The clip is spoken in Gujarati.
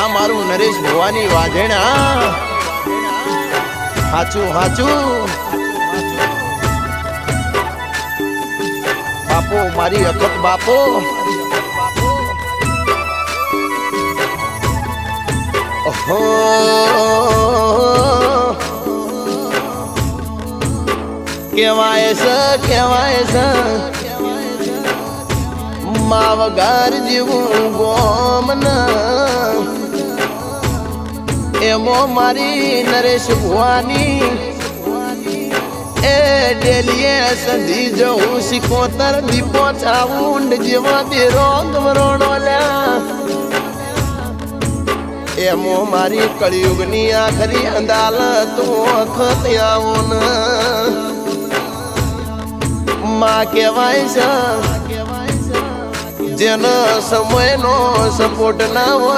આ મારું નરેશ ભવાની વાઘેણા હાચું હાચું બાપો મારી અખત બાપો ઓહો કેવાય છે માવગાર જીવું ગોમના એમો મારી નરેશ ભુવાની એ ડેલીએ સંધી જવું 75 દીપો ચાઉંડ જેવા બેરો ગમરોણો લ્યા એમો મારી કળિયુગની આખરી અદાલત વખત આવું માં કહેવાય છે જેનો સમયનો સપોર્ટ ના હોય